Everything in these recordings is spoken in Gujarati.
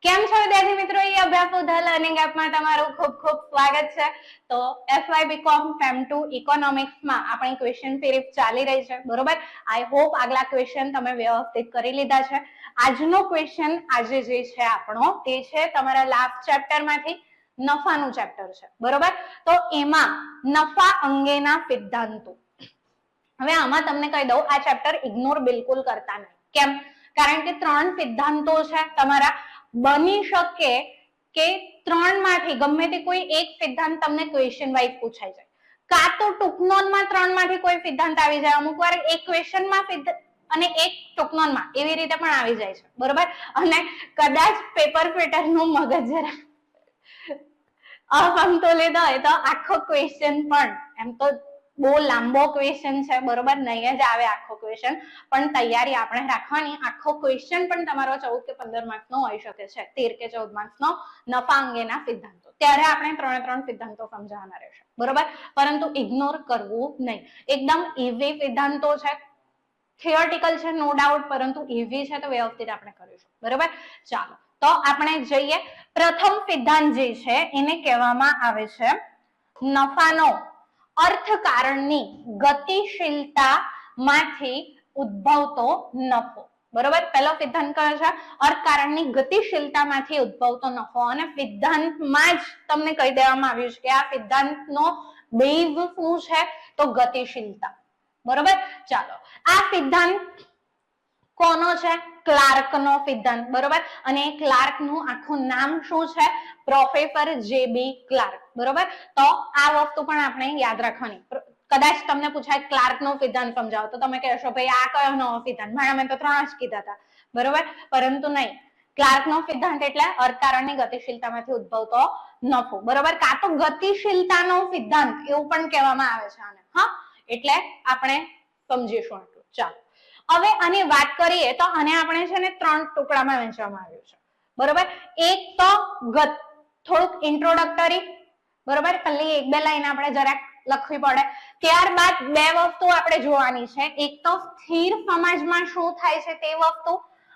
કેમ છો વિદ્યાર્થી મિત્રો? એ અભ્યાસ ઉધા લર્નિંગ એપમાં તમારું ખૂબ ખૂબ સ્વાગત છે. તો FY BCom ફેમ 2 ઇકોનોમિક્સમાં આપણી ક્વેશ્ચન સિરીઝ ચાલી રહી છે, બરોબર. આઈ હોપ આગલા ક્વેશ્ચન તમે વ્યવસ્થિત કરી લીધા છે. આજનો ક્વેશ્ચન આજે જે છે આપણો તે છે તમારા લાસ્ટ ચેપ્ટરમાંથી નફાનું ચેપ્ટર છે, બરોબર. તો એમાં નફા અંગેના સિદ્ધાંતો. હવે આમાં તમને કહી દઉં, આ ચેપ્ટર ઇગ્નોર બિલકુલ કરતા નહીં. કેમ? કારણ કે 3 સિદ્ધાંતો છે તમારા. બની શકે કે 3 માંથી ગમે તે કોઈ એક સિદ્ધાંત તમને ક્વેશ્ચન વાઇઝ પૂછાઈ જાય, કાં તો ટૂંકનોંધમાં 3 માંથી કોઈ સિદ્ધાંત આવી જાય. અમુક વાર એક ક્વેશ્ચનમાં અને એક ટૂંકનોંધમાં એવી રીતે પણ આવી જાય છે, બરોબર. અને કદાચ પેપર ફિટરનું મગજ જરા અસમતુલિત હોય તો આખો ક્વેશ્ચન પણ એમ તો બહુ લાંબો ક્વેશ્ચન છે, બરોબર, નહીં જ આવે આખો ક્વેશ્ચન, પણ તૈયારી આપણે રાખવાની. આખો ક્વેશ્ચન પણ તમારો 14 કે 15 માર્ક્સનો હોઈ શકે છે, 13 કે 14 માર્ક્સનો નફા અંગેના સિદ્ધાંતો. ત્યારે આપણે 3 સિદ્ધાંતો સમજાવવાના રહેશે, બરોબર. પરંતુ ઇગ્નોર કરવું નહીં. એકદમ ઇઝી સિદ્ધાંતો છે, થિયોરિટિકલ છે નો ડાઉટ, પરંતુ ઇઝી છે તો વ્યવસ્થિત આપણે કરીશું, બરોબર. ચાલો તો આપણે જઈએ. પ્રથમ સિદ્ધાંત જે છે એને કહેવામાં આવે છે નફાનો અર્થકારણની ગતિશીલતામાંથી ઉદ્ભવતો નફો, બરોબર. પહેલો સિદ્ધાંત કયો છે? અર્થકારણની ગતિશીલતામાંથી ઉદ્ભવતો નફો. અને સિદ્ધાંતમાં જ તમને કહી દેવામાં આવ્યું છે કે આ સિદ્ધાંતનો બેઝ શું છે? તો ગતિશીલતા, બરોબર. ચાલો, આ સિદ્ધાંત કોનો છે? ક્લાર્કનો સિદ્ધાંત, બરોબર. અને ક્લાર્કનું આખું નામ શું છે? પ્રોફેસર JB ક્લાર્ક, બરોબર. તો આ વસ્તુ પણ આપણે યાદ રાખવાની. કદાચ તમને પૂછાય ક્લાર્કનો સિદ્ધાંત સમજાવો તો તમે કહેશો ભાઈ આ કયો નવો સિદ્ધાંત? મેડમ મેં તો 3 જ કીધા હતા, બરોબર. પરંતુ નહીં, ક્લાર્કનો સિદ્ધાંત એટલે અર્થકારણની ગતિશીલતામાંથી ઉદ્ભવતો નફો, બરોબર. કાં તો ગતિશીલતાનો સિદ્ધાંત એવું પણ કહેવામાં આવે છે આને, હા. એટલે આપણે સમજીશું આટલું. ચાલો, હવે આની વાત કરીએ તો આને આપણે છે ને 3 ટુકડામાં વહેંચવામાં આવ્યું છે, બરોબર. એક તો થોડુંક ઇન્ટ્રોડક્ટરી, બરોબર, પહેલી 1-2 લાઈન આપણે જરાક લખવી પડે. ત્યારબાદ 2 વસ્તુ આપણે જોવાની છે. એક તો સ્થિર સમાજમાં શું થાય છે તે વસ્તુ,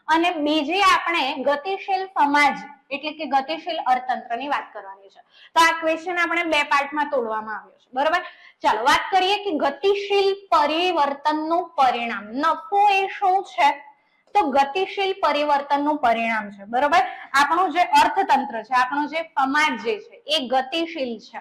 અને બીજી આપણે ગતિશીલ સમાજ એટલે કે ગતિશીલ અર્થતંત્રની વાત કરવાની છે. તો આ ક્વેશ્ચન આપણે 2 પાર્ટમાં તોડવામાં આવ્યો છે, બરોબર. ચાલો વાત કરીએ કે ગતિશીલ પરિવર્તનનું પરિણામ. નફો એ શું છે? તો ગતિશીલ પરિવર્તનનું પરિણામ છે, બરોબર. આપણું જે અર્થતંત્ર છે, આપણો જે સમાજ જે છે એ ગતિશીલ છે,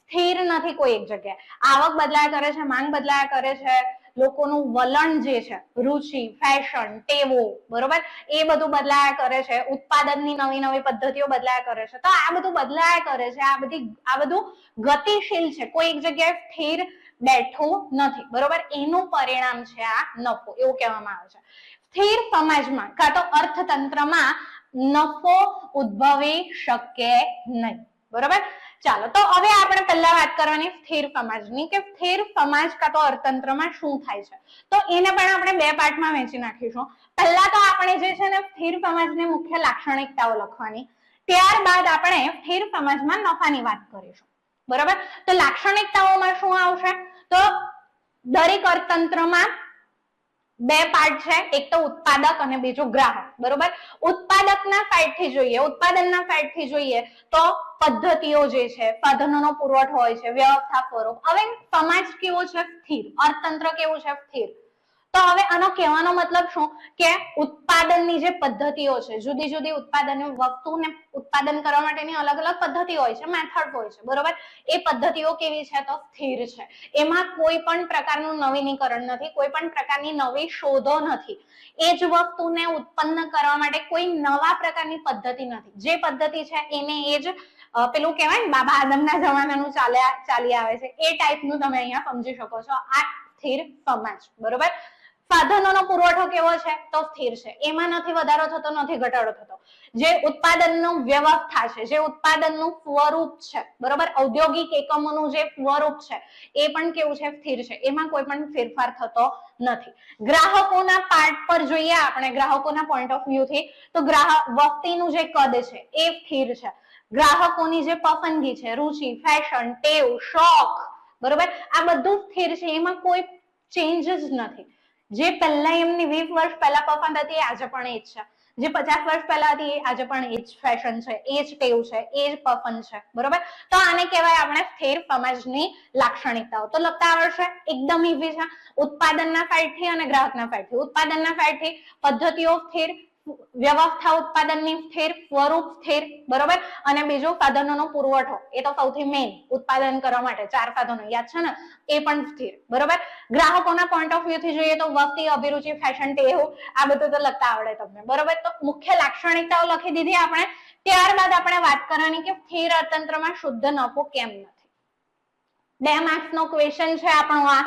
સ્થિર નથી કોઈ એક જગ્યાએ. આવક બદલાયા કરે છે, માંગ બદલાયા કરે છે, લોકોનું વલણ જે છે, રુચિ, ફેશન, ટેવો, બરોબર, એ બધું બદલાયા કરે છે. ઉત્પાદનની નવી પદ્ધતિઓ બદલાયા કરે છે. તો આ બધું બદલાયા કરે છે, આ બધું ગતિશીલ છે, કોઈ એક જગ્યાએ સ્થિર બેઠું નથી, બરોબર. એનું પરિણામ છે આ નફો, એવું કહેવામાં આવે છે. સ્થિર સમાજમાં કાં તો અર્થતંત્રમાં નફો ઉદ્ભવી શકે નહીં, બરોબર. ચાલો, તો હવે આપણે પહેલા વાત કરવાની સ્થિર સમાજની, કે સ્થિર સમાજ કાં તો અર્થતંત્રમાં શું થાય છે. તો એને પણ આપણે 2 પાર્ટમાં વહેંચી નાખીશું. પહેલા તો આપણે જે છે ને સ્થિર સમાજની મુખ્ય લાક્ષણિકતાઓ લખવાની, ત્યારબાદ આપણે સ્થિર સમાજમાં નફાની વાત કરીશું, બરોબર. તો લાક્ષણિકતાઓમાં શું આવશે? તો દરેક અર્થતંત્રમાં 2 પાર્ટ છે, એક તો ઉત્પાદક અને બીજું ગ્રાહક, બરોબર. ઉત્પાદકના સાઈડથી જોઈએ, ઉત્પાદનના સાઈડથી જોઈએ તો પદ્ધતિઓ જે છે, સાધનોનો પુરવઠો હોય છે, વ્યવસ્થા સ્વરૂપ. હવે સમાજ કેવો છે? સ્થિર. અર્થતંત્ર કેવું છે? સ્થિર. તો હવે આનો કહેવાનો મતલબ શું? કે ઉત્પાદનની જે પદ્ધતિઓ છે, જુદી જુદી ઉત્પાદન વસ્તુને ઉત્પાદન કરવા માટેની અલગ અલગ પદ્ધતિઓ હોય છે, મેથડ હોય છે, બરોબર. એ પદ્ધતિઓ કેવી છે? તો સ્થિર છે. એમાં કોઈ પણ પ્રકારનું નવીનીકરણ નથી, કોઈ પણ પ્રકારની નવી શોધો નથી. એ જ વસ્તુને ઉત્પન્ન કરવા માટે કોઈ નવા પ્રકારની પદ્ધતિ નથી. જે પદ્ધતિ છે એને એ જ પેલું કહેવાય ને બાબા આદમના જમાનાનું ચાલી આવે છે, એ ટાઈપનું તમે અહીંયા સમજી શકો છો આ સ્થિર સમાજ, બરોબર. સાધનોનો પુરવઠો કેવો છે? તો સ્થિર છે. એમાં નથી વધારો થતો, નથી ઘટાડો થતો. જે ઉત્પાદનનું વ્યવસ્થા છે, જે ઉત્પાદનનું સ્વરૂપ છે, બરોબર, ઔદ્યોગિક એકમોનું જે સ્વરૂપ છે એ પણ કેવું છે? સ્થિર છે. એમાં કોઈ પણ ફેરફાર થતો નથી. ગ્રાહકોના પાર્ટ પર જોઈએ આપણે, ગ્રાહકોના પોઈન્ટ ઓફ વ્યૂ થી, તો વસ્તીનું જે કદ છે એ સ્થિર છે. ગ્રાહકોની જે પસંદગી છે, રુચિ, ફેશન, ટેવ, શોખ, બરોબર, આ બધું સ્થિર છે. એમાં કોઈ ચેન્જ જ નથી. જે પહેલા એમની 20 વર્ષ પહેલા પસંદ હતી આજે પણ એ જ છે. જે 50 વર્ષ પહેલા હતી આજે પણ એ જ ફેશન છે, એ જ ટેવ છે, એ જ પસંદ છે, બરોબર. તો આને કહેવાય આપણે સ્થિર સમાજની લાક્ષણિકતાઓ. તો લખતા આવડશે, એકદમ ઈઝી છે. ઉત્પાદનના સાઈડથી અને ગ્રાહકના સાઈડથી. ઉત્પાદનના સાઈડથી પદ્ધતિઓ સ્થિર, વ્યવસ્થા ઉત્પાદનની સ્થિર, સ્વરૂપ સ્થિર, બરોબર. અને બીજું સાધનોનો પુરવઠો, એ તો સૌથી મેઇન, ઉત્પાદન કરવા માટે 4 સાધનો યાદ છે ને, એ પણ સ્થિર, બરોબર. ગ્રાહકોના પોઈન્ટ ઓફ વ્યૂ થી જોઈએ તો વસ્તી, અભિરુચિ, ફેશન, ટેવ, આ બધું તો લખતા આવડે તમને, બરોબર. તો મુખ્ય લાક્ષણિકતાઓ લખી દીધી આપણે. ત્યારબાદ આપણે વાત કરવાની કે સ્થિર અર્થતંત્રમાં શુદ્ધ નફો કેમ નથી. 2 માર્ક્સ નો ક્વેશ્ચન છે આપણો આ,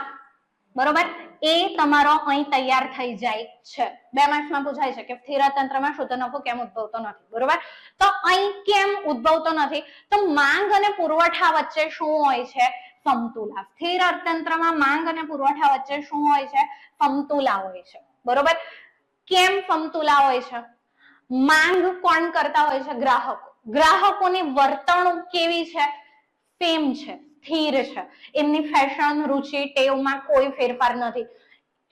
બરોબર. એ તમારો અહીં તૈયાર થઈ જાય છે. 2 માર્ક્સ માં પૂછાય છે કે સ્થિર અર્થતંત્રમાં શુદ્ધ નફો કેમ ઉદ્ભવતો નથી, બરોબર. તો અહીં કેમ ઉદ્ભવતો નથી, તો માંગ અને પુરવઠા વચ્ચે શું હોય છે, સમતુલા. સ્થિર અર્થતંત્રમાં માંગ અને પુરવઠા વચ્ચે શું હોય છે, સમતુલા હોય છે, બરોબર. કેમ સમતુલા હોય છે, માંગ કોણ કરતા હોય છે, ગ્રાહકો. ગ્રાહકોની વર્તણૂક કેવી છે, સેમ છે, સ્થિર છે. એમની ફેશન, રુચિ, ટેવમાં કોઈ ફેરફાર નથી.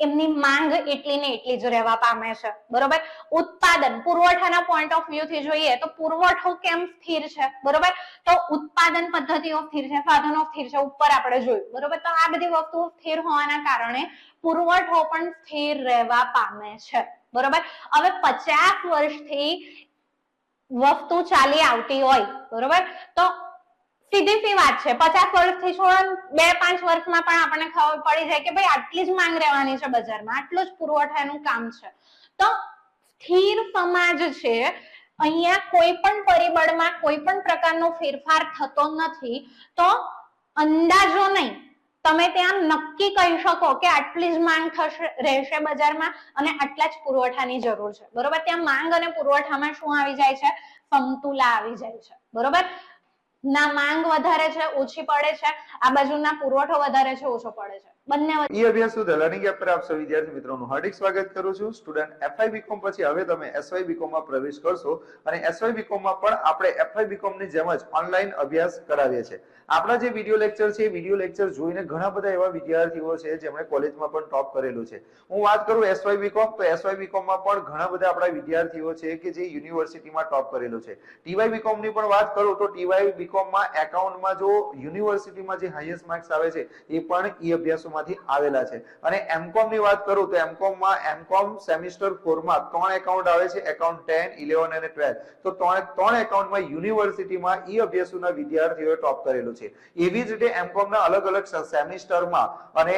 એમની માંગ એટલી ને એટલી જ રહેવા પામે છે, બરોબર. ઉત્પાદન, પુરવઠાના પોઈન્ટ ઓફ વ્યૂ થી જોઈએ તો પુરવઠો કેમ સ્થિર છે, બરોબર. તો ઉત્પાદન પદ્ધતિઓ સ્થિર છે, સાધનો સ્થિર છે, ઉપર આપણે જોયું, બરોબર. તો આ બધી વસ્તુઓ સ્થિર હોવાના કારણે પુરવઠો પણ સ્થિર રહેવા પામે છે, બરોબર. હવે 50 વર્ષથી વસ્તુ ચાલી આવતી હોય, બરોબર. તો સીધી સી વાત છે, 50 વર્ષથી છોડો 2-5 વર્ષમાં પણ આપણને ખબર પડી જાય કે ભાઈ આટલી જ માંગ રહેવાની છે બજારમાં, આટલું જ પુરવઠાનું કામ છે. તો સ્થિર સમાજ છે, અહીંયા કોઈ પણ પરિબળમાં કોઈ પણ પ્રકારનો ફેરફાર થતો નથી. તો અંદાજો નહીં, તમે ત્યાં નક્કી કહી શકો કે આટલી જ માંગ રહેશે બજારમાં અને આટલા જ પુરવઠાની જરૂર છે, બરોબર. ત્યાં માંગ અને પુરવઠામાં શું આવી જાય છે, સમતુલા આવી જાય છે, બરોબર. ના માંગ વધારે છે, ઓછી પડે છે, આ બાજુના પુરવઠો વધારે છે, ઓછો પડે છે, બંને. અભ્યાસ સુધ લર્નિંગ એપ પર આપ સૌ વિદ્યાર્થી મિત્રોનું હાર્દિક સ્વાગત કરું છું. સ્ટુડન્ટ એફઆઈ બીકોમ પછી હવે તમે એસવાય બીકોમ માં પ્રવેશ કરશો અને એસવાય બીકોમ માં પણ આપણે એફઆઈ બીકોમ ની જેમ જ ઓનલાઈન અભ્યાસ કરાવીએ છીએ. આપણા જે વિડિયો લેક્ચર છે, વિડિયો લેક્ચર જોઈને ઘણા બધા એવા વિદ્યાર્થીઓ છે જેમણે કોલેજમાં પણ ટોપ કરેલું છે. હું વાત કરું એસવાય બીકોમ, તો એસવાય બીકોમ માં પણ ઘણા બધા આપણા વિદ્યાર્થીઓ છે કે જે યુનિવર્સિટીમાં ટોપ કરેલું છે. ટીવાય બીકોમ ની પણ વાત કરું તો ટીવાય બીકોમ માં એકાઉન્ટમાં જો યુનિવર્સિટીમાં જે હાઈએસ્ટ માર્ક્સ આવે છે એ પણ ઈ અભ્યાસોમાંથી આવેલા છે. અને એમકોમ ની વાત કરું તો એમકોમ માં એમકોમ સેમિસ્ટર 4 માં 3 એકાઉન્ટ આવે છે, એકાઉન્ટ 10, 11 અને 12. તો 3 એકાઉન્ટમાં યુનિવર્સિટીમાં ઈ અભ્યાસોના વિદ્યાર્થીઓએ ટોપ કરેલું છે. એવી જ રીતે એમકોમ ના અલગ અલગ સેમિસ્ટરમાં અને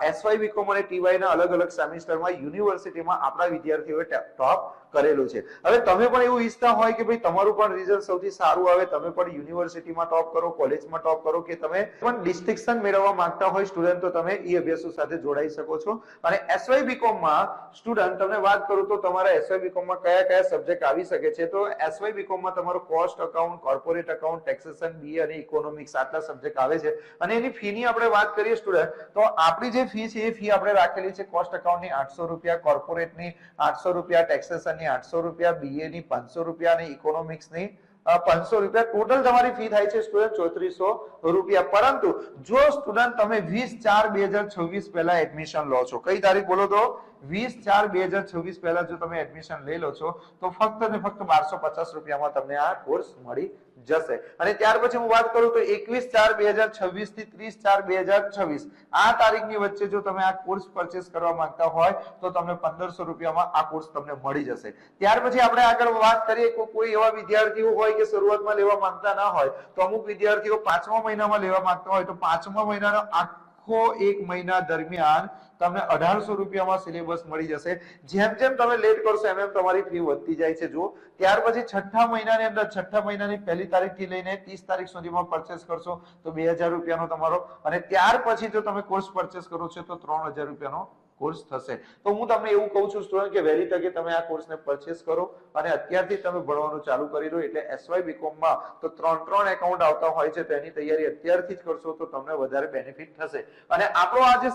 એસવાય બીકોમ અને ટીવાય ના અલગ અલગ સેમિસ્ટરમાં યુનિવર્સિટીમાં આપણા વિદ્યાર્થીઓએ ટોપ કરેલું છે. હવે તમે પણ એવું ઈચ્છતા હોય કે ભાઈ તમારું પણ રિઝલ્ટ સૌથી સારું આવે, તમે પણ યુનિવર્સિટીમાં ટોપ કરો, કોલેજમાં ટોપ કરો, કે તમે પણ ડિસ્ટિંક્શન મેળવવા માંગતા હોય સ્ટુડન્ટ, તો તમે ઈ અભ્યાસો સાથે જોડાઈ શકો છો. અને એસવાય બીકોમ માં સ્ટુડન્ટ તમને વાત કરું તો તમારા એસવાય બીકોમ માં કયા કયા સબ્જેક્ટ આવી શકે છે, તો એસવાય બીકોમ માં તમારો cost account, corporate account, taxation, BA અને ઇકોનોમિક્સ આટલા સબ્જેક્ટ આવે છે. અને એની ફી ની આપણે વાત કરીએ સ્ટુડન્ટ, તો આપણી જે ફી છે એ ફી આપણે રાખેલી છે કોસ્ટ અકાઉન્ટની 800 રૂપિયા, કોર્પોરેટની 800 રૂપિયા, ટેક્સેશનની 800 રૂપિયા, બીએ ની 500 રૂપિયા અને ઇકોનોમિક્સની 500 રૂપિયા. ટોટલ તમારી ફી થાય છે સ્ટુડન્ટ 3400 રૂપિયા. પરંતુ જો સ્ટુડન્ટ તમે 20/4/2026 પહેલા એડમિશન લો છો, કઈ તારીખ બોલો તો 20/4/2026 પહેલા જો તમે એડમિશન લઈ લો છો તો ફક્ત ને ફક્ત 1250 રૂપિયામાં તમને આ કોર્સ મળી જશે. અને ત્યાર પછી હું વાત કરું તો 21/4/2026 થી 30/4/2026 આ તારીખની વચ્ચે જો તમે આ કોર્સ પરચેસ કરવા માંગતા હોય તો તમને 1500 રૂપિયામાં આ કોર્સ તમને મળી જશે. ત્યાર પછી આપણે આગળ વાત કરીએ કે કોઈ એવા વિદ્યાર્થીઓ હોય કે શરૂઆતમાં લેવા માંગતા ના હોય, તો અમુક વિદ્યાર્થીઓ 5મા મહિનામાં લેવા માંગતા હોય, તો 5મા મહિનાનો આખો 1 મહિના દરમિયાન તમને 1800 રૂપિયામાં સિલેબસ મળી જશે. જેમ જેમ તમે લેટ કરશો એમ એમ તમારી ફી વધતી જાય છે. જો ત્યાર પછી 6થા મહિનાની અંદર 6થા મહિનાની પહેલી તારીખથી લઈને 30 તારીખ સુધીમાં પરચેસ કરશો તો 2000 રૂપિયાનો તમારો, અને ત્યાર પછી જો તમે કોર્સ પરચેસ કરો છો તો 3000 રૂપિયાનો કોર્સ થશે. તો હું તમને એવું કહું છું સ્ટુડન્ટ કે વહેલી તકે તમે આ કોર્સને પરચેસ કરો અને અત્યારથી તમે ભણવાનું ચાલુ કરી દો. એટલે એસવાય બીકોમ માં તો 3 એકાઉન્ટ આવતા હોય છે, તેની તૈયારી અત્યારથી જ કરશો તો તમને વધારે બેનિફિટ થશે. અને આપણો આ જે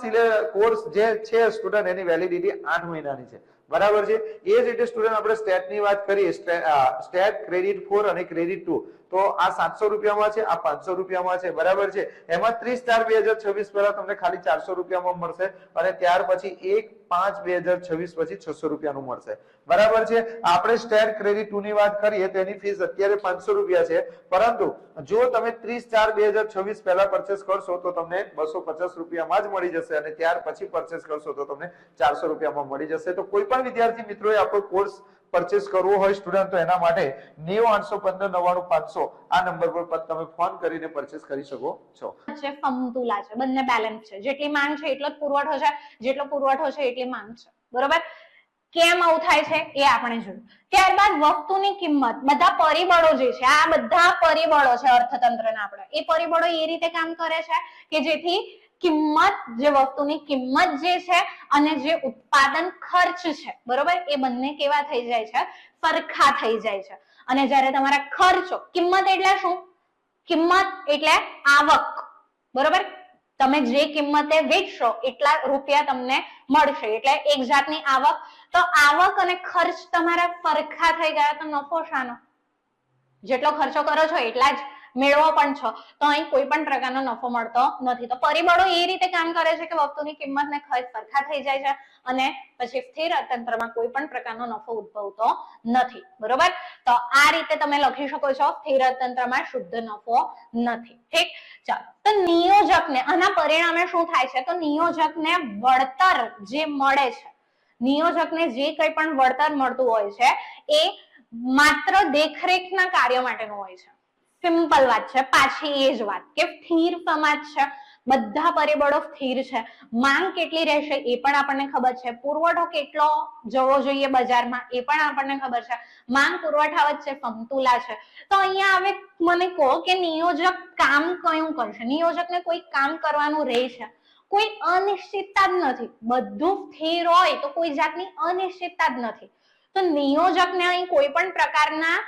કોર્સ જે છે સ્ટુડન્ટ, એની વેલિડિટી 8 મહિનાની છે, બરાબર છે. એ જ રીતે સ્ટુડન્ટ આપણે સ્ટેટની વાત કરીએ, સ્ટેટ ક્રેડિટ 4 અને ક્રેડિટ 2, તો આ 700 રૂપિયામાં છે, આ 500 રૂપિયામાં છે, બરાબર છે. એમાં 30/4/2026 પહેલા તમને ખાલી 400 રૂપિયામાં મળશે અને ત્યાર પછી 1/5/2026 પછી 600 રૂપિયાનું મળશે, બરાબર છે. આપણે સ્ટેર ક્રેડિટ 2 ની વાત કરીએ તો એની ફીસ અત્યારે 500 રૂપિયા છે, પરંતુ જો તમે 30/4/2026 પહેલા પરચેસ કરશો તો તમને 250 રૂપિયામાં જ મળી જશે, અને ત્યાર પછી પરચેસ કરશો તો તમને 400 રૂપિયામાં મળી જશે. તો કોઈ પણ વિદ્યાર્થી મિત્રોએ આપણો કોર્સ પરચેસ કરવો હોય સ્ટુડન્ટ, તો એના માટે 90 815 99 500 આ નંબર પર તમે ફોન કરીને પરચેસ કરી શકો છો. છે સમતુલા છે, બંને બેલેન્સ છે. જેટલી માંગ છે એટલો જ પુરવઠો છે, જેટલો પુરવઠો છે એટલી માંગ છે. બરોબર? કેમ આવું થાય છે એ આપણે જોયું. ત્યારબાદ વસ્તુની કિંમત, બધા પરિબળો જે છે, આ બધા પરિબળો છે અર્થતંત્રના. આપણે એ પરિબળો એ રીતે કામ કરે છે કે જેથી કિંમત, જે વસ્તુની કિંમત જે છે અને જે ઉત્પાદન ખર્ચ છે, બરોબર, એ બંને કેવા થઈ જાય છે? સરખા થઈ જાય છે. અને જ્યારે તમારા ખર્ચો, કિંમત એટલે શું? કિંમત એટલે આવક, બરોબર? તમે જે કિંમતે વેચશો એટલા રૂપિયા તમને મળશે, એટલે એક જાતની આવક. તો આવક અને ખર્ચ તમારા સરખા થઈ ગયા તો નફો શાનો? જેટલો ખર્ચો કરો છો એટલા જ મેળવો પણ છો, તો અહીં કોઈ પણ પ્રકારનો નફો મળતો નથી. તો પરિબળો એ રીતે કામ કરે છે કે વસ્તુની કિંમત ને ખર્ચ સરખા થઈ જાય છે, અને પછી સ્થિર અર્થતંત્રમાં કોઈ પણ પ્રકારનો નફો ઉદ્ભવતો નથી. બરોબર? તો આ રીતે તમે લખી શકો છો, સ્થિર અર્થતંત્રમાં શુદ્ધ નફો નથી. ઠીક? ચાલો, તો નિયોજકને, આના પરિણામે શું થાય છે? તો નિયોજકને વળતર જે મળે છે, નિયોજકને જે કંઈ પણ વળતર મળતું હોય છે એ માત્ર દેખરેખના કાર્ય માટેનું હોય છે. સિમ્પલ વાત છે. પાછી એ જ વાત કે સ્થિર સમાજ છે, બધા પરિબળો સ્થિર છે. માંગ કેટલી રહેશે એ પણ આપણને ખબર છે, પુરવઠો કેટલો જવો જોઈએ બજારમાં એ પણ આપણને ખબર છે, માંગ પુરવઠા વચ્ચે સમતુલા છે. તો અહીંયા હવે મને કહો કે નિયોજક કામ કયું કરશે? નિયોજકને કોઈ કામ કરવાનું રહે છે? કોઈ અનિશ્ચિતતા જ નથી. બધું સ્થિર હોય તો કોઈ જાતની અનિશ્ચિતતા જ નથી. તો નિયોજકને અહીં કોઈ પણ પ્રકારના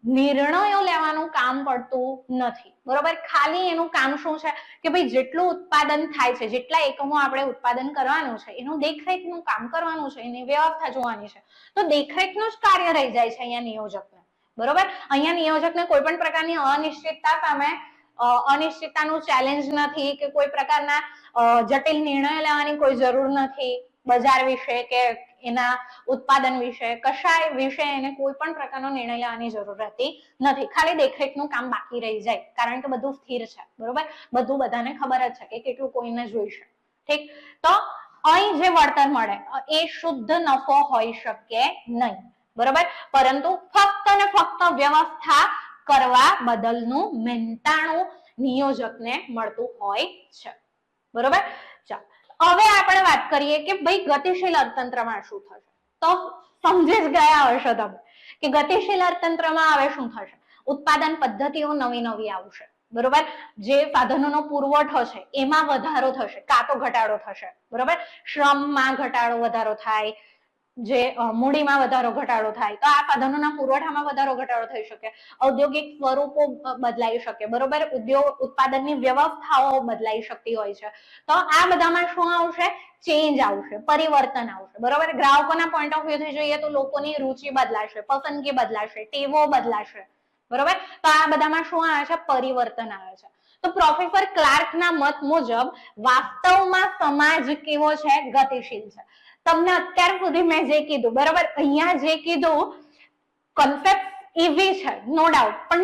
નિર્ણયો લેવાનું કામ પડતું નથી. બરોબર? ખાલી એનું કામ શું છે કે ભાઈ જેટલું ઉત્પાદન થાય છે, જેટલા એકમો આપણે ઉત્પાદન કરવાનું છે, એનું દેખરેખનું કામ કરવાનું છે, એની વ્યવસ્થા જોવાની છે. તો દેખરેખનું જ કાર્ય રહી જાય છે અહીંયા નિયોજકને. બરોબર? અહીંયા નિયોજકને કોઈ પણ પ્રકારની અનિશ્ચિતતા સામે અનિશ્ચિતતાનું ચેલેન્જ નથી, કે કોઈ પ્રકારના જટિલ નિર્ણય લેવાની કોઈ જરૂર નથી બજાર વિશે કે એના ઉત્પાદન વિશે, કશાય વિશે એને કોઈ પણ પ્રકારનો નિર્ણય લેવાની જરૂર રહેતી નથી. ખાલી દેખરેખનું કામ બાકી રહી જાય, કારણ કે બધું સ્થિર છે. બરોબર? બધું બધાને ખબર જ છે કે કેટલું કોઈને જોઈશે. ઠીક? તો અહીં જે વળતર મળે એ શુદ્ધ નફો હોઈ શકે નહીં. બરોબર? પરંતુ ફક્ત ને ફક્ત વ્યવસ્થા કરવા બદલનું મહેનતાણું નિયોજકને મળતું હોય છે. બરોબર? ચાલો, હવે આપણે વાત કરીએ કે ભાઈ ગતિશીલ અર્થતંત્રમાં શું થશે. તો સમજી જ ગયા હશો તમે કે ગતિશીલ અર્થતંત્રમાં હવે શું થશે. ઉત્પાદન પદ્ધતિઓ નવી નવી આવશે. બરોબર? જે સાધનોનો પુરવઠો છે એમાં વધારો થશે, કાં તો ઘટાડો થશે. બરોબર? શ્રમમાં ઘટાડો વધારો થાય, જે મૂડીમાં વધારો ઘટાડો થાય, તો આ સાધનોના પુરવઠામાં વધારો ઘટાડો થઈ શકે, ઔદ્યોગિક સ્વરૂપો બદલાઈ શકે. બરોબર? ઉત્પાદનની વ્યવસ્થાઓ બદલાઈ શકતી હોય છે. તો આ બધામાં શું આવશે? ચેન્જ આવશે, પરિવર્તન આવશે. બરોબર? ગ્રાહકોના પોઈન્ટ ઓફ વ્યૂથી જોઈએ તો લોકોની રુચિ બદલાશે, પસંદગી બદલાશે, ટેવો બદલાશે. બરોબર? તો આ બધામાં શું આવે છે? પરિવર્તન આવે છે. તો પ્રોફેસર ક્લાર્કના મત મુજબ વાસ્તવમાં સમાજ કેવો છે? ગતિશીલ છે. તમને અત્યાર સુધી મેં જે કીધું, બરોબર, અહીંયા જે કીધું કન્સેપ્ટ ઇઝી છે, નો ડાઉટ, પણ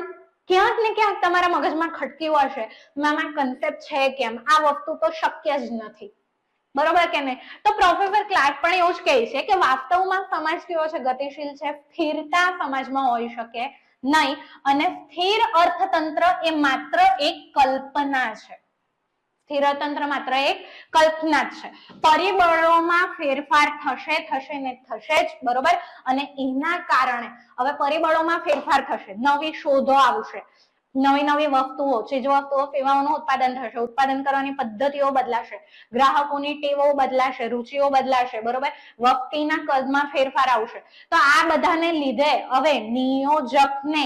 ક્યાંક ને ક્યાંક તમારા મગજમાં ખટક્યું હશે, આમાં કન્સેપ્ટ છે કેમ? આ વસ્તુ તો શક્ય જ નથી. બરોબર કે નહીં? તો પ્રોફેસર ક્લાર્ક પણ એવું જ કહે છે કે વાસ્તવમાં સમાજ કેવો છે? ગતિશીલ છે. સ્થિરતા સમાજમાં હોઈ શકે નહીં, અને સ્થિર અર્થતંત્ર એ માત્ર એક કલ્પના છે. સ્થિર અર્થતંત્ર માત્ર એક કલ્પના જ છે. પરિબળોમાં ફેરફાર થશે ને થશે જ. બરોબર? અને એના કારણે હવે પરિબળોમાં ફેરફાર થશે, નવી શોધો આવશે, નવી નવી વસ્તુઓ, ચીજવસ્તુઓ, સેવાઓનું ઉત્પાદન થશે, ઉત્પાદન કરવાની પદ્ધતિઓ બદલાશે, ગ્રાહકોની ટેવો બદલાશે, રુચિઓ બદલાશે. બરોબર? વસ્તીના કદમાં ફેરફાર આવશે. તો આ બધાને લીધે હવે નિયોજકને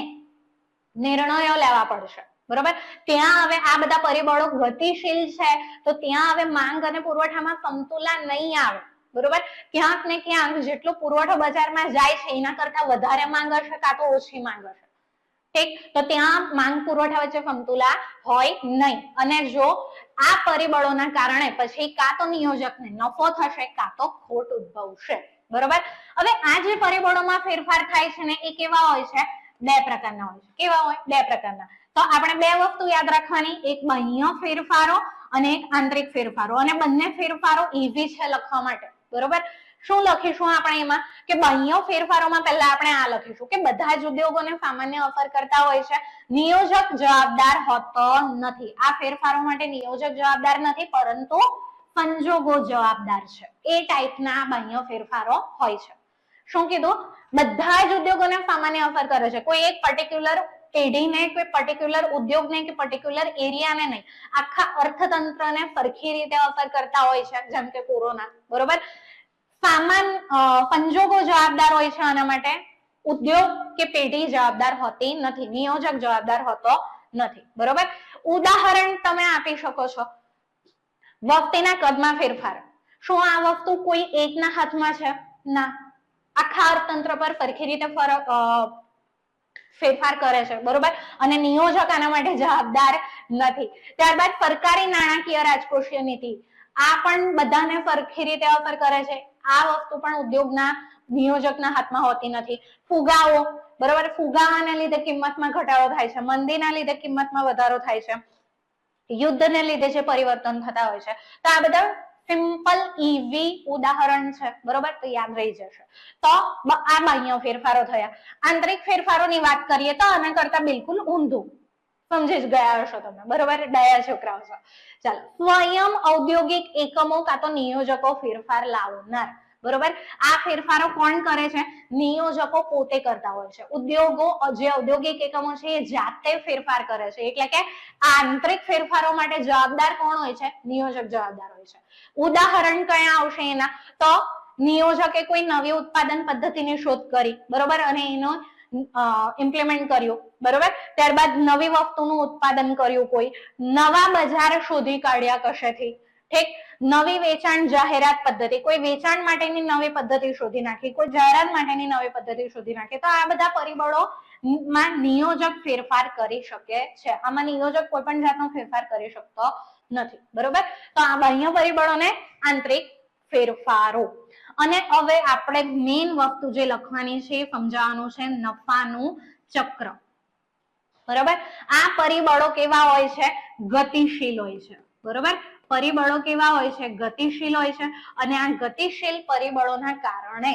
નિર્ણયો લેવા પડશે. બરોબર? ત્યાં હવે આ બધા પરિબળો ગતિશીલ છે, તો ત્યાં હવે માંગ અને પુરવઠામાં સમતુલા નહીં આવે. બરોબર? ક્યાંક ને ક્યાંક જેટલો પુરવઠો બજારમાં જાય છે એના કરતા વધારે માંગ હશે, કાં તો ઓછી માંગ હશે. ઠીક? તો ત્યાં માંગ પુરવઠા વચ્ચે સમતુલા હોય નહીં, અને જો આ પરિબળોના કારણે પછી કાં તો નિયોજકને નફો થશે, કાં તો ખોટ ઉદ્ભવશે. બરોબર. હવે આ જે પરિબળોમાં ફેરફાર થાય છે ને એ કેવા હોય છે? બે પ્રકારના હોય છે. કેવા હોય? બે પ્રકારના. તો આપણે બે વસ્તુ યાદ રાખવાની, એક બાહ્ય ફેરફારો અને એક આંતરિક ફેરફારો, અને બંને ફેરફારો ઈઝી છે લખવા માટે. બરોબર. શું લખીશું આપણે એમાં? કે બાહ્ય ફેરફારોમાં પહેલા આપણે આ લખીશું કે બધા જ ઉદ્યોગોને સામાન્ય અસર કરતા હોય છે, નિયોજક જવાબદાર હોતો નથી. આ ફેરફારો માટે નિયોજક જવાબદાર નથી, પરંતુ સંજોગો જવાબદાર છે. એ ટાઈપના બાહ્ય ફેરફારો હોય છે. શું કીધું? બધા જ ઉદ્યોગોને સામાન્ય અસર કરે છે, કોઈ એક પર્ટિક્યુલર પેઢીને, કોઈ પર્ટિક્યુલર ઉદ્યોગને કે પર્ટિક્યુલર એરિયાને નહીં, આખા અર્થતંત્રને સરખી રીતે અસર કરતા હોય છે, જેમ કે કોરોના. બરોબર. સંજોગો જવાબદાર હોય છે આના માટે, ઉદ્યોગ કે પેઢી જવાબદાર હોતી નથી, નિયોજક જવાબદાર હોતો નથી. બરોબર. ઉદાહરણ તમે આપી શકો છો. વસ્તીના કદમાં ફેરફાર. શું આ વસ્તુ કોઈ એકના હાથમાં છે? ના, આખા અર્થતંત્ર પર સરખી રીતે ફેરફાર કરે છે. બરોબર. અને નિયોજક આના માટે જવાબદાર નથી. ત્યારબાદ સરકારી નાણાકીય રાજકોષીય નીતિ, આ પણ બધાને સરખી રીતે અસર કરે છે. આ વસ્તુ પણ ઉદ્યોગના નિયોજકના હાથમાં હોતી નથી. ફુગાવો. બરોબર. ફુગાવાને લીધે કિંમતમાં ઘટાડો થાય છે, મંદીના લીધે કિંમતમાં વધારો થાય છે, યુદ્ધને લીધે જે પરિવર્તન થતા હોય છે. તો આ બધા સિમ્પલ ઈઝી ઉદાહરણ છે. બરોબર. તો યાદ રહી જશે. તો આ બાહ્ય ફેરફારો થયા. આંતરિક ફેરફારોની વાત કરીએ તો આના કરતા બિલકુલ ઊંધું. સમજી જ ગયા હશો તમે. બરોબર. ડાયા છોકરાઓ છો. ચાલો. સ્વયં ઔદ્યોગિક એકમો કાં તો નિયોજકો ફેરફાર લાવનાર. બરોબર. આ ફેરફારો કોણ કરે છે? નિયોજકો પોતે કરતા હોય છે. ઉદ્યોગો, જે ઔદ્યોગિક એકમો છે એ જાતે ફેરફાર કરે છે. એટલે કે આંતરિક ફેરફારો માટે જવાબદાર કોણ હોય છે? નિયોજક જવાબદાર હોય છે. ઉદાહરણ કયા આવશે એના? તો નિયોજકે કોઈ નવી ઉત્પાદન પદ્ધતિની શોધ કરી. બરોબર. અને એનો ઇમ્પ્લિમેન્ટ કર્યું. બરોબર. ત્યારબાદ નવી વસ્તુનું ઉત્પાદન કર્યું, કોઈ નવા બજાર શોધી કાઢ્યા કશેથી. ઠીક. નવી વેચાણ જાહેરાત પદ્ધતિ, કોઈ વેચાણ માટેની નવી પદ્ધતિ શોધી નાખી, કોઈ જાહેરાત માટેની નવી પદ્ધતિ શોધી નાખી. તો આ બધા પરિબળો માં નિયોજક ફેરફાર કરી શકે છે. આમાં નિયોજક કોઈ પણ જાતનો ફેરફાર કરી શકતો નથી. બરોબર. તો આ બાહ્ય પરિબળોને આંતરિક ફેરફારો. અને હવે આપણે મેઇન વસ્તુ જે લખવાની છે એ સમજાવવાનું છે, નફાનું ચક્ર. બરોબર. આ પરિબળો કેવા હોય છે? ગતિશીલ હોય છે. બરોબર. પરિબળો કેવા હોય છે? ગતિશીલ હોય છે. અને આ ગતિશીલ પરિબળોના કારણે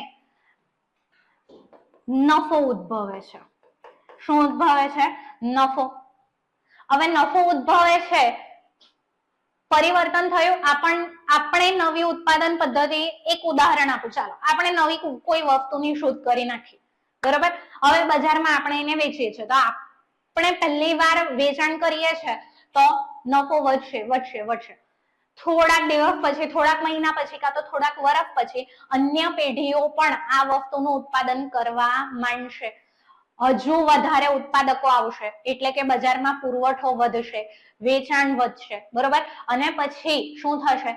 નફો ઉદ્ભવે છે. શું ઉદ્ભવે છે? નફો. હવે નફો ઉદ્ભવે છે, પરિવર્તન થયું, આપણે નવી ઉત્પાદન પદ્ધતિ, એક ઉદાહરણ આપું. ચાલો, આપણે નવી કોઈ વસ્તુની શોધ કરી નાખી. બરોબર. હવે બજારમાં આપણે એને વેચીએ છીએ, તો આપણે પહેલી વાર વેચાણ કરીએ છીએ તો નફો વધશે વધશે વધશે. થોડાક દિવસ પછી, થોડાક મહિના પછી, કાં તો થોડાક વર્ષ પછી અન્ય પેઢીઓ પણ આ વસ્તુનું ઉત્પાદન કરવા માંડશે. હજુ વધારે ઉત્પાદકો આવશે, એટલે કે બજારમાં પુરવઠો વધશે, વેચાણ વધશે. બરોબર. અને પછી શું થશે?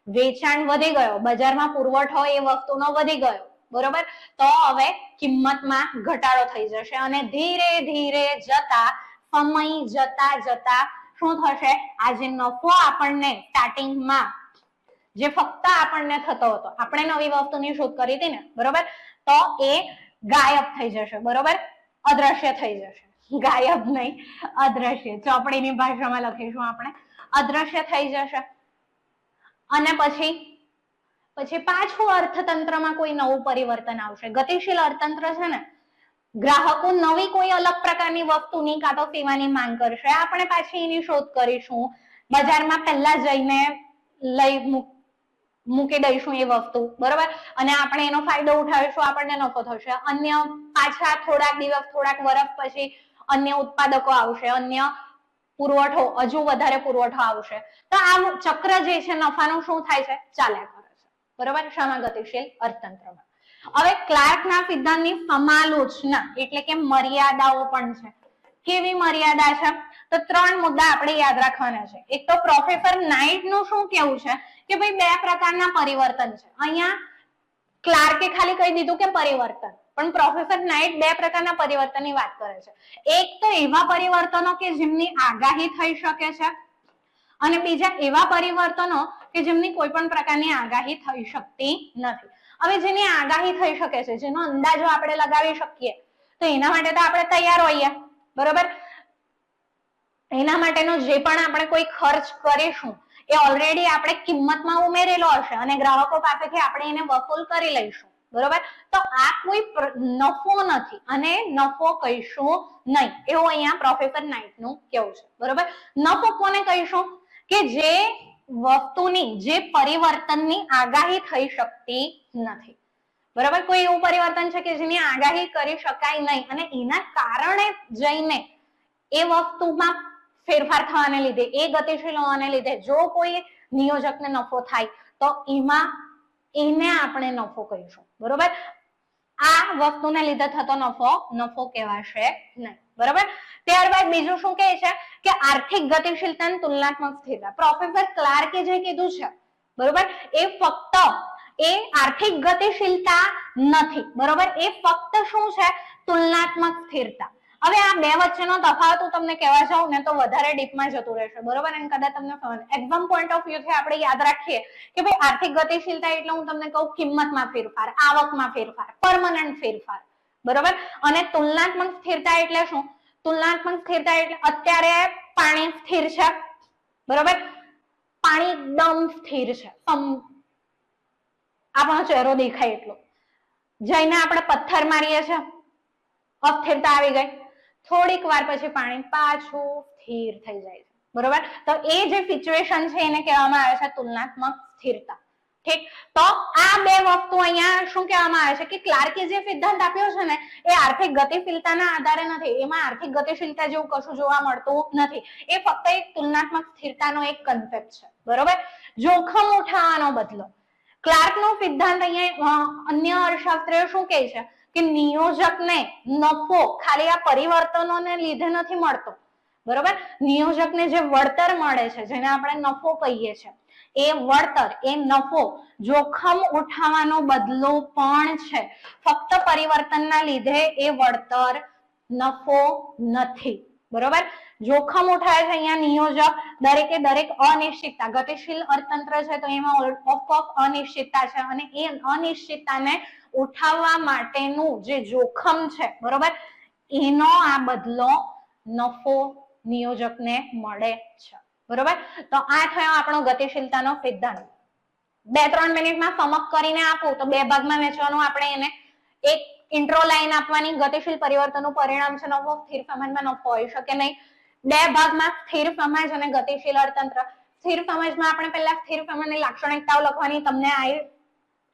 વેચાણ વધી ગયો, બજારમાં પુરવઠો એ વસ્તુનો વધી ગયો. બરોબર. તો હવે કિંમતમાં ઘટાડો થઈ જશે અને ધીરે ધીરે જતા, સમય જતા જતા શું થશે? આ જે નફો આપણને સ્ટાર્ટિંગમાં જે ફક્ત આપણને થતો હતો, આપણે નવી વસ્તુની શોધ કરી હતી ને, બરોબર, તો એ ગાયબ થઈ જશે. બરોબર. અદ્રશ્ય થઈ જશે. ગાયબ નહીં, અદ્રશ્ય. ચોપડીની ભાષામાં લખીશું આપણે, અદ્રશ્ય થઈ જશે. અને પછી પાછું અર્થતંત્રમાં કોઈ નવું પરિવર્તન આવશે. ગતિશીલ અર્થતંત્ર છે ને, ગ્રાહકો નવી કોઈ અલગ પ્રકારની વસ્તુની કાં તો સેવાની માંગ કરશે, આપણે પાછી એની શોધ કરીશું, બજારમાં પહેલા જઈને મૂકી દઈશું એ વસ્તુ. બરોબર. અને આપણે એનો ફાયદો ઉઠાવીશું, આપણને નફો થશે. અન્ય પાછા થોડાક દિવસ, થોડાક વર્ષ પછી અન્ય ઉત્પાદકો આવશે, અન્ય પુરવઠો, હજુ વધારે પુરવઠો આવશે. તો આ ચક્ર જે છે નફાનું શું થાય છે? ચાલ્યા કરે છે. બરોબર. શામાં? ગતિશીલ અર્થતંત્રમાં. હવે ક્લાર્કના સિદ્ધાંતની સમાલોચના એટલે કે મર્યાદાઓ પણ છે. કેવી મર્યાદા છે? તો 3 મુદ્દા આપણે યાદ રાખવાના છે. એક તો પ્રોફેસર નાઇટ નું શું કેવું છે કે ભાઈ 2 પ્રકારના પરિવર્તન છે. અહીંયા ક્લાર્કે ખાલી કહી દીધું કે પરિવર્તન, પણ પ્રોફેસર નાઇટ 2 પ્રકારના પરિવર્તનની વાત કરે છે. એક તો એવા પરિવર્તનો કે જેમની આગાહી થઈ શકે છે, અને બીજા એવા પરિવર્તનો કે જેમની કોઈ પણ પ્રકારની આગાહી થઈ શકતી નથી. હવે જેની આગાહી થઈ શકે છે, જેનો અંદાજો આપણે લગાવી શકીએ, તો એના માટે તો આપણે તૈયાર હોઈએ, બરોબર. એના માટેનો જે પણ આપણે કોઈ ખર્ચ કરીશું એ ઓલરેડી આપણે કિંમતમાં ઉમેરેલો હશે અને ગ્રાહકો પાસેથી આપણે એને વસૂલ કરી લઈશું, બરોબર. તો આ કોઈ નફો નથી અને નફો કહીશું નહીં, એવું અહીંયા પ્રોફેસર નાઇટનું કહેવું છે, બરોબર. નફો કોને કહીશું? કે જે વસ્તુની, જે પરિવર્તનની આગાહી થઈ શકતી નથી, બરોબર. કોઈ એવું પરિવર્તન છે કે જેની આગાહી કરી શકાય નહીં અને એના કારણે જઈને એ વસ્તુમાં ફેરફાર થવાને લીધે, એ ગતિશીલ હોવાને લીધે જો કોઈ નિયોજકને નફો થાય તો એમાં એને આપણે નફો કહીશું, બરોબર. આ વસ્તુને લીધે થતો નફો કહેવાશે નહીં, બરોબર. ત્યારબાદ બીજું શું કહે છે કે આર્થિક ગતિશીલતા અને તુલનાત્મક સ્થિરતા. પ્રોફેસર ક્લાર્કે જે કીધું છે, બરોબર, એ ફક્ત એ આર્થિક ગતિશીલતા નથી, બરોબર. એ ફક્ત શું છે? તુલનાત્મક સ્થિરતા. હવે આ બે વચ્ચેનો તફાવત હું તમને કહેવા જાઉં ને તો વધારે ડીપમાં જતું રહેશે, બરોબર. અને કદાચ તમને એક્ઝામ પોઈન્ટ ઓફ વ્યૂ થી આપણે યાદ રાખીએ કે ભાઈ આર્થિક ગતિશીલતા એટલે હું તમને કહું કિંમતમાં ફેરફાર, આવકમાં ફેરફાર, પરમનન્ટ ફેરફાર, બરોબર. અને તુલનાત્મક સ્થિરતા એટલે શું? તુલનાત્મક સ્થિરતા એટલે અત્યારે પાણી સ્થિર છે, બરોબર. પાણી એકદમ સ્થિર છે, આપણો ચહેરો દેખાય એટલો, જઈને આપણે પથ્થર મારીએ છીએ, અસ્થિરતા આવી ગઈ, થોડીક વાર પછી પાણી પાછું સ્થિર થઈ જાય છે, બરોબર. તો એ જે સિચ્યુએશન છે એને કહેવામાં આવે છે તુલનાત્મક સ્થિરતા, ઠીક. તો આ બે વસ્તુ અહીંયા શું કહેવામાં આવે છે કે ક્લાર્કે જે સિદ્ધાંત આપ્યો છે ને એ આર્થિક ગતિશીલતાના આધારે નથી, એમાં આર્થિક ગતિશીલતા જેવું કશું જોવા મળતું નથી, એ ફક્ત એક તુલનાત્મક સ્થિરતાનો એક કન્સેપ્ટ છે, બરોબર. જોખમ ઉઠાવવાનો બદલો. ક્લાર્કનો સિદ્ધાંત અહીંયા અન્ય અર્થશાસ્ત્રીઓ શું કહે છે કે નિયોજકને નફો ખાલી આ પરિવર્તનોને લીધે નથી મળતો, બરોબર. નિયોજકને જે વળતર મળે છે, જેને આપણે નફો કહીએ છીએ, એ વળતર, એ નફો જોખમ ઉઠાવવાનો બદલો પણ છે. ફક્ત પરિવર્તનના લીધે એ વળતર નફો નથી, બરોબર. જોખમ ઉઠાવે છે અહીંયા નિયોજક, દરેકે દરેક અનિશ્ચિતતા, ગતિશીલ અર્થતંત્ર છે તો એમાં ઓફ અનિશ્ચિતતા છે અને એ અનિશ્ચિતતાને ઉઠાવવા માટેનું જે જોખમ છે, બરોબર, એનો આ બદલો નફો નિયોજકને મળે છે, બરોબર. તો આ થયો આપણો ગતિશીલતાનો સિદ્ધાંત. 2-3 મિનિટમાં સમક કરીને આપું તો બે ભાગમાં વહેંચવાનું આપણે એને. એક ઇન્ટ્રો લાઈન આપવાની, ગતિશીલ પરિવર્તનનું પરિણામ છે નફો, સ્થિર સમાજમાં નફો હોઈ શકે નહીં. બે ભાગમાં સ્થિર સમાજ અને ગતિશીલ અર્થતંત્ર. સ્થિર સમાજમાં આપણે પહેલા સ્થિર સમાજની લાક્ષણિકતાઓ લખવાની, તમને આઈ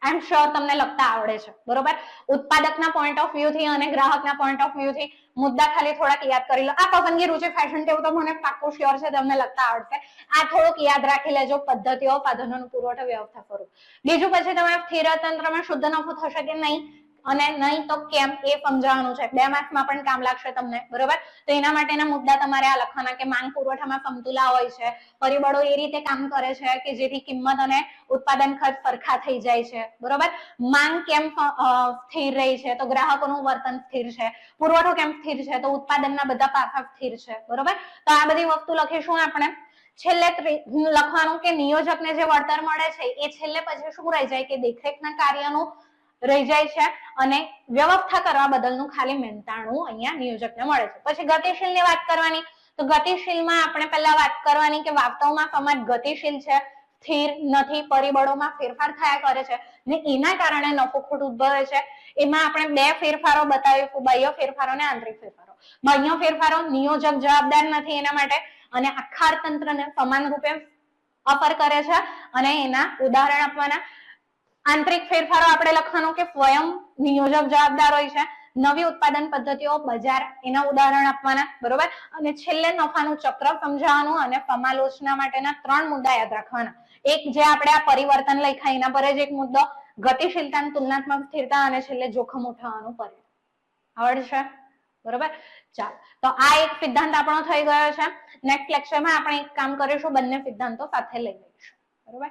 એમ શ્યોર તમને લખતા આવડે છે, બરોબર. ઉત્પાદકના પોઈન્ટ ઓફ વ્યૂ થી અને ગ્રાહકના પોઈન્ટ ઓફ વ્યૂ થી મુદ્દા ખાલી થોડાક યાદ કરી લો. આ પસંદગી, રૂચિ, ફેશન ટેવ તો મને પાક્કું શ્યોર છે તમને લખતા આવડશે. આ થોડુંક યાદ રાખી લેજો, પદ્ધતિઓ, સાધનોનો પુરવઠો, વ્યવસ્થા સ્વરૂપ. બીજું પછી તમારે સ્થિર અર્થતંત્રમાં શુદ્ધ નફો થશે કે નહીં અને નહીં તો કેમ એ સમજાવવાનું છે. 2 માર્ક્સમાં પણ કામ લાગશે તમને, બરોબર. તો એના માટેના મુદ્દા તમારે આ લખવાના કે માંગ પુરવઠામાં સમતુલા હોય છે, પરિબળો એ રીતે કામ કરે છે કે જેથી કિંમત અને ઉત્પાદન ખર્ચ સરખા થઈ જાય છે, બરોબર. માંગ કેમ સ્થિર રહી છે તો ગ્રાહકોનું વર્તન સ્થિર છે, પુરવઠો કેમ સ્થિર છે તો ઉત્પાદનના બધા પાસા સ્થિર છે, બરોબર. તો આ બધી વસ્તુ લખીશું આપણે. છેલ્લે લખવાનું કે નિયોજકને જે વળતર મળે છે એ છેલ્લે પછી શું રહી જાય કે દેખરેખના કાર્યનું રહી જાય છે અને વ્યવસ્થા કરવા બદલનું ખાલી મહેનતાણું અહીંયા નિયોજકને મળે છે. પછી ગતિશીલની વાત કરવાની, તો ગતિશીલમાં આપણે પહેલા વાત કરવાની કે વાસ્તવમાં સમાજ ગતિશીલ છે, સ્થિર નથી, પરિબળોમાં ફેરફાર થયા કરે છે ને એના કારણે નફો ખોટ ઉદ્ભવે છે. એમાં આપણે 2 ફેરફારો બતાવીશું, બાહ્ય ફેરફારો અને આંતરિક ફેરફારો. બાહ્ય ફેરફારો નિયોજક જવાબદાર નથી એના માટે અને આખા અર્થતંત્રને સમાન રૂપે અસર કરે છે અને એના ઉદાહરણ આપવાના. આંતરિક ફેરફારો આપણે લખવાનું કે સ્વયં નિયોજક જવાબદાર હોય છે, નવી ઉત્પાદન પદ્ધતિઓ, બજાર, એના ઉદાહરણ આપવાના, બરોબર. અને છેલ્લે નફાનું ચક્ર સમજાવવાનું અને સમાલોચના માટેના 3 મુદ્દા યાદ રાખવાના. એક જે આપણે આ પરિવર્તન લખ્યા એના પર જ એક મુદ્દો, ગતિશીલતા, તુલનાત્મક સ્થિરતા અને છેલ્લે જોખમ ઉઠાવવાનું પરિણામ. આવડશે, બરોબર. ચાલો, તો આ એક સિદ્ધાંત આપણો થઈ ગયો છે. નેક્સ્ટ લેક્ચરમાં આપણે એક કામ કરીશું, બંને સિદ્ધાંતો સાથે લઈ લઈશું, બરોબર.